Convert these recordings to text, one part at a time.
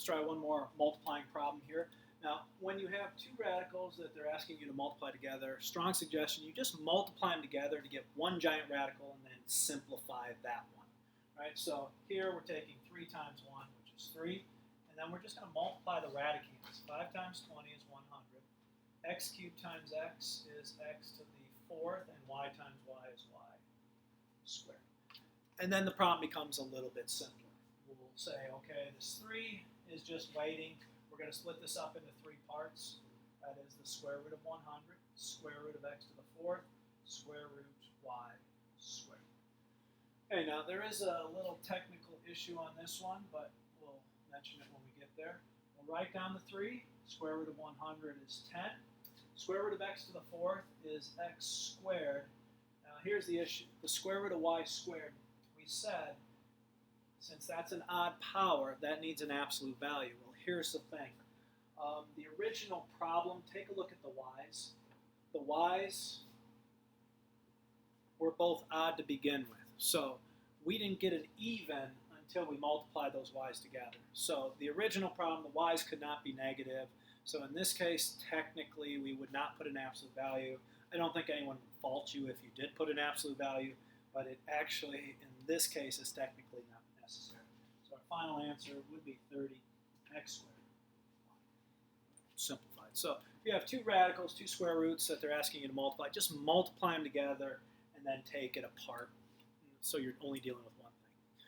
Let's try one more multiplying problem here. Now, when you have two radicals that they're asking you to multiply together, strong suggestion, you just multiply them together to get one giant radical and then simplify that one. Right? So here we're taking 3 times 1, which is 3, and then we're just going to multiply the radicands. 5 times 20 is 100. X cubed times x is x to the 4th, and y times y is y squared. And then the problem becomes a little bit simpler. We'll say, okay, this 3 is just waiting. We're going to split this up into 3 parts. That is the square root of 100, square root of x to the 4th, square root y squared. Okay, now there is a little technical issue on this one, but we'll mention it when we get there. We'll write down the 3. Square root of 100 is 10. Square root of x to the 4th is x squared. Now here's the issue. The square root of y squared, we said, since that's an odd power, that needs an absolute value. Well, here's the thing. The original problem, take a look at the y's. The y's were both odd to begin with. So we didn't get an even until we multiplied those y's together. So the original problem, the y's could not be negative. So in this case, technically, we would not put an absolute value. I don't think anyone would fault you if you did put an absolute value, but it actually, in this case, is technically not necessary. So our final answer would be 30x squared. Simplified. So if you have two radicals, two square roots that they're asking you to multiply, just multiply them together and then take it apart. So you're only dealing with one thing.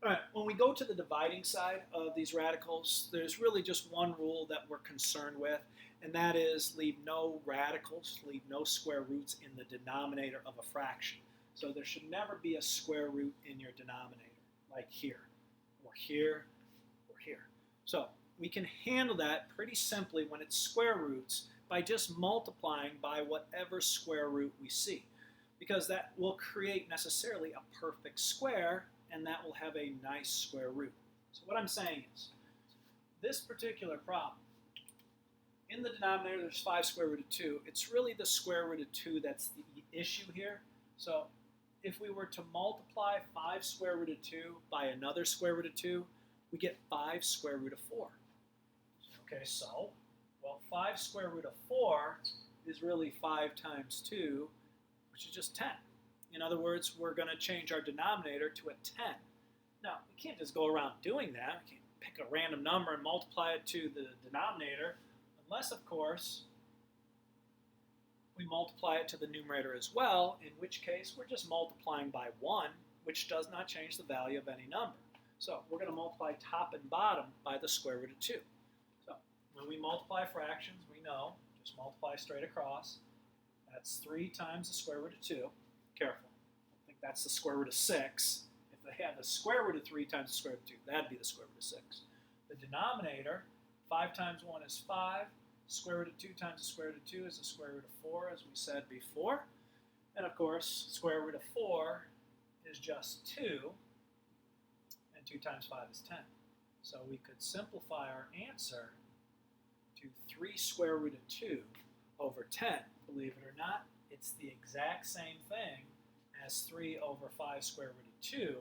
All right, when we go to the dividing side of these radicals, there's really just one rule that we're concerned with, and that is leave no radicals, leave no square roots in the denominator of a fraction. So there should never be a square root in your denominator, like here, or here, or here. So we can handle that pretty simply when it's square roots by just multiplying by whatever square root we see, because that will create necessarily a perfect square, and that will have a nice square root. So what I'm saying is, this particular problem, in the denominator there's 5 square root of 2. It's really the square root of 2 that's the issue here. So if we were to multiply 5 square root of 2 by another square root of 2, we get 5 square root of 4. Okay, so, well, 5 square root of 4 is really 5 times 2, which is just 10. In other words, we're going to change our denominator to a 10. Now, we can't just go around doing that. We can't pick a random number and multiply it to the denominator, unless, of course, we multiply it to the numerator as well, in which case we're just multiplying by 1, which does not change the value of any number. So we're going to multiply top and bottom by the square root of 2. So when we multiply fractions, we know, just multiply straight across. That's 3 times the square root of 2. Careful. I think that's the square root of 6. If they had the square root of 3 times the square root of 2, that'd be the square root of 6. The denominator, 5 times 1 is 5. Square root of 2 times the square root of 2 is the square root of 4, as we said before. And of course, square root of 4 is just 2. And 2 times 5 is 10. So we could simplify our answer to 3 square root of 2 over 10. Believe it or not, it's the exact same thing as 3 over 5 square root of 2,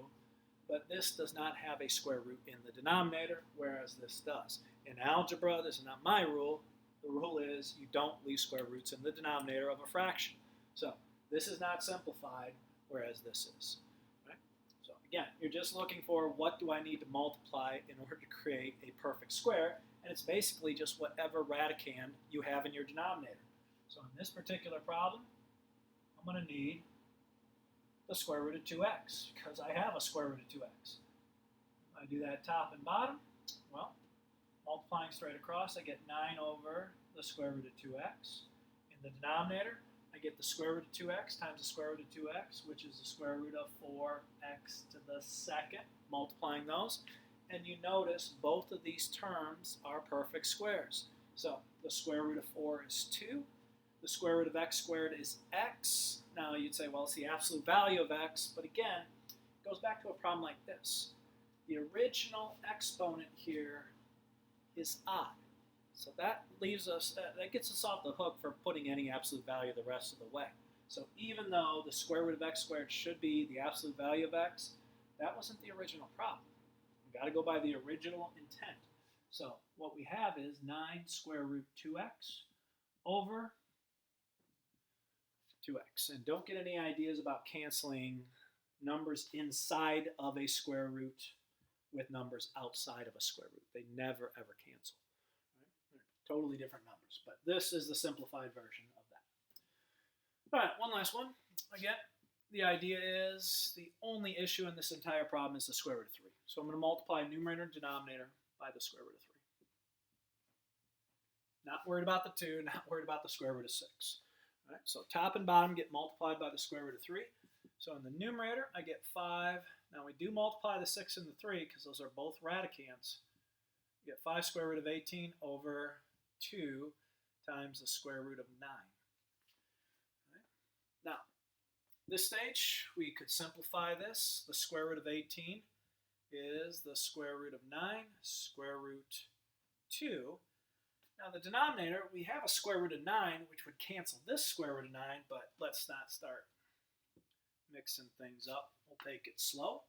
but this does not have a square root in the denominator, whereas this does. In algebra, this is not my rule. The rule is you don't leave square roots in the denominator of a fraction. So this is not simplified, whereas this is. Right? So again, you're just looking for what do I need to multiply in order to create a perfect square, and it's basically just whatever radicand you have in your denominator. So in this particular problem, I'm going to need the square root of 2x, because I have a square root of 2x. I do that top and bottom. Well, multiplying straight across, I get 9 over the square root of 2x. In the denominator, I get the square root of 2x times the square root of 2x, which is the square root of 4x to the second, multiplying those. And you notice both of these terms are perfect squares. So the square root of 4 is 2. The square root of x squared is x. Now you'd say, well, it's the absolute value of x, but again, it goes back to a problem like this. The original exponent here is odd. So that leaves us, that gets us off the hook for putting any absolute value the rest of the way. So even though the square root of x squared should be the absolute value of x, that wasn't the original problem. We've got to go by the original intent. So what we have is 9 square root 2x over 2x. And don't get any ideas about canceling numbers inside of a square root with numbers outside of a square root. They never, ever cancel. Right? They're totally different numbers. But this is the simplified version of that. All right, one last one. Again, the idea is the only issue in this entire problem is the square root of 3. So I'm going to multiply numerator and denominator by the square root of 3. Not worried about the 2, not worried about the square root of 6. All right, so top and bottom get multiplied by the square root of 3. So in the numerator, I get 5. Now we do multiply the 6 and the 3 because those are both radicands. You get 5 square root of 18 over 2 times the square root of 9. All right. Now, this stage, we could simplify this. The square root of 18 is the square root of 9, square root 2. Now the denominator, we have a square root of 9, which would cancel this square root of 9, but let's not start mixing things up. We'll take it slow.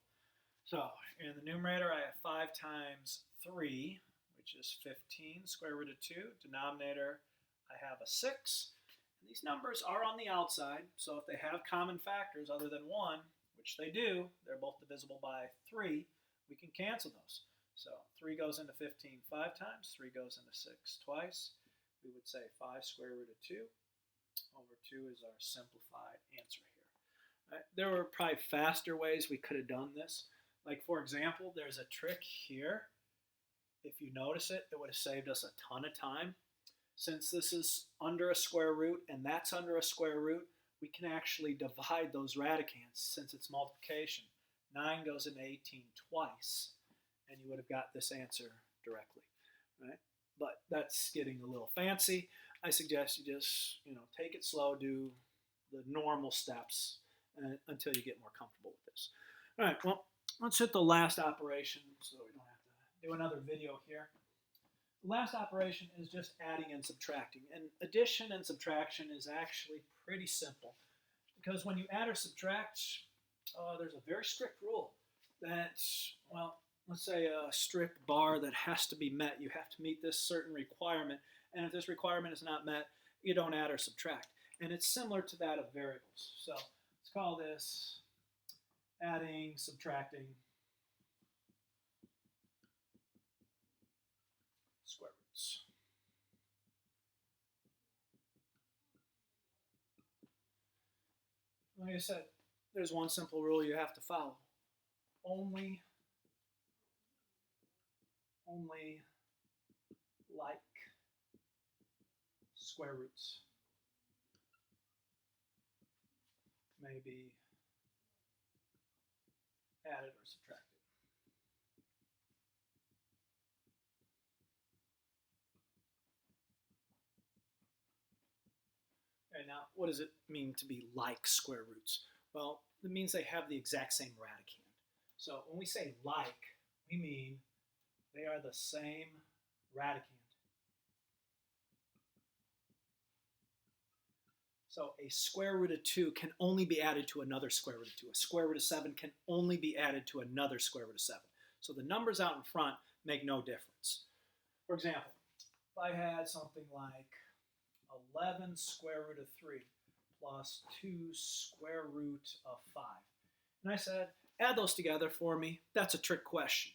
So in the numerator, I have 5 times 3, which is 15, square root of 2. Denominator, I have a 6. And these numbers are on the outside, so if they have common factors other than 1, which they do, they're both divisible by 3, we can cancel those. So 3 goes into 15 5 times, 3 goes into 6 twice. We would say 5 square root of 2 over 2 is our simplified answer here. Right? There were probably faster ways we could have done this. Like, for example, there's a trick here. If you notice it, it would have saved us a ton of time. Since this is under a square root and that's under a square root, we can actually divide those radicands since it's multiplication. 9 goes into 18 twice, and you would have got this answer directly. Right? But that's getting a little fancy. I suggest you just, take it slow, do the normal steps until you get more comfortable with this. All right, well, let's hit the last operation so we don't have to do another video here. The last operation is just adding and subtracting. And addition and subtraction is actually pretty simple because when you add or subtract, there's a very strict rule that, well, let's say a strict bar that has to be met. You have to meet this certain requirement. And if this requirement is not met, you don't add or subtract. And it's similar to that of variables. So let's call this adding, subtracting square roots. Like I said, there's one simple rule you have to follow. Only like square roots may be added or subtracted. Okay, now what does it mean to be like square roots? Well, it means they have the exact same radicand. So when we say like, we mean they are the same radicand. So a square root of 2 can only be added to another square root of 2. A square root of 7 can only be added to another square root of 7. So the numbers out in front make no difference. For example, if I had something like 11 square root of 3 plus 2 square root of 5. And I said, add those together for me. That's a trick question.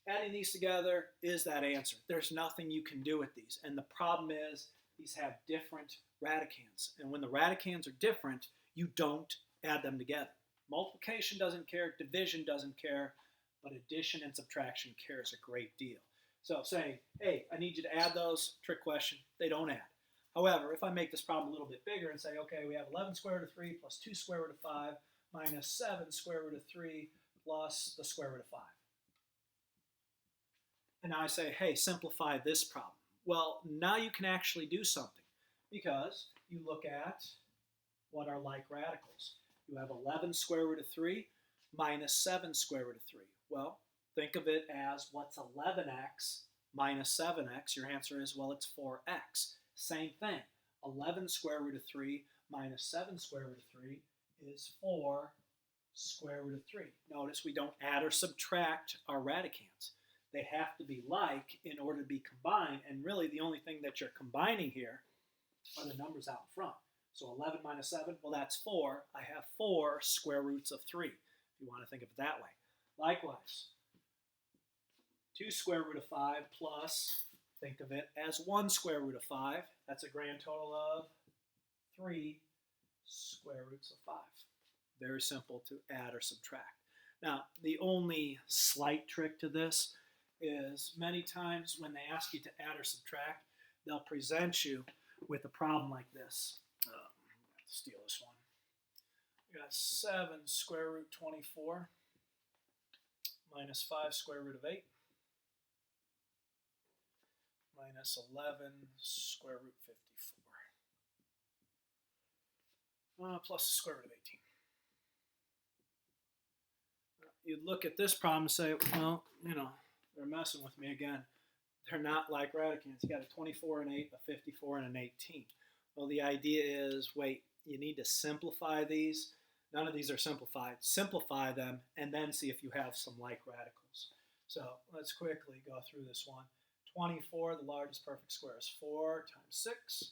Adding these together is that answer. There's nothing you can do with these. And the problem is these have different radicands. And when the radicands are different, you don't add them together. Multiplication doesn't care, division doesn't care, but addition and subtraction cares a great deal. So saying, hey, I need you to add those, trick question, they don't add. However, if I make this problem a little bit bigger and say, okay, we have 11 square root of 3 plus 2 square root of 5 minus 7 square root of 3 plus the square root of 5. And now I say, hey, simplify this problem. Well, now you can actually do something because you look at what are like radicals. You have 11 square root of 3 minus 7 square root of 3. Well, think of it as what's 11x minus 7x? Your answer is, well, it's 4x. Same thing. 11 square root of 3 minus 7 square root of 3 is 4 square root of 3. Notice we don't add or subtract our radicands. they have to be like in order to be combined, and really the only thing that you're combining here are the numbers out in front. So 11 minus 7, well, that's 4. I have 4 square roots of 3, if you want to think of it that way. Likewise, 2 square root of 5 plus, think of it as 1 square root of 5. That's a grand total of 3 square roots of 5. Very simple to add or subtract. Now, the only slight trick to this is many times when they ask you to add or subtract, they'll present you with a problem like this. Let's steal this one. We got 7 square root 24 minus 5 square root of 8 minus 11 square root 54 plus the square root of 18. You'd look at this problem and say, well, you know, they're messing with me again. They're not like radicands. You got a 24 and 8, a 54 and an 18. Well, the idea is, wait, you need to simplify these. None of these are simplified. Simplify them and then see if you have some like radicals. So let's quickly go through this one. 24, the largest perfect square is 4 times 6.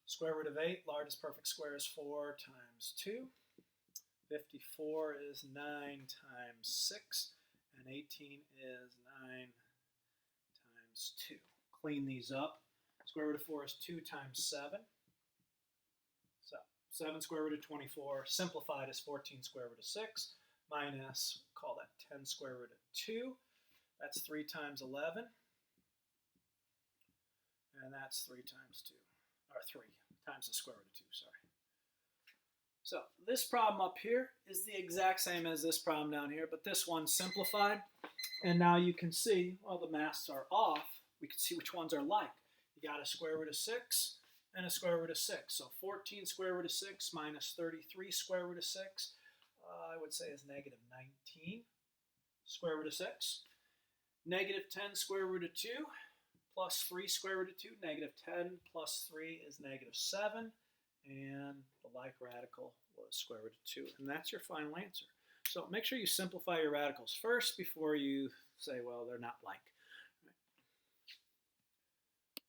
Square root of 8, largest perfect square is 4 times 2. 54 is 9 times 6, and 18 is 9 times 2. Clean these up. Square root of 4 is 2 times 7. So 7 square root of 24, simplified is 14 square root of 6, minus, call that 10 square root of 2. That's 3 times 11. And that's 3 times 2, or 3 times the square root of 2, sorry. So this problem up here is the exact same as this problem down here, but this one's simplified. And now you can see, well, the maths are off. We can see which ones are like. You got a square root of 6 and a square root of 6. So 14 square root of 6 minus 33 square root of 6, I would say is negative 19 square root of 6. Negative 10 square root of 2 plus 3 square root of 2. Negative 10 plus 3 is negative 7. And the like radical was square root of 2. And that's your final answer. So make sure you simplify your radicals first before you say, well, they're not like.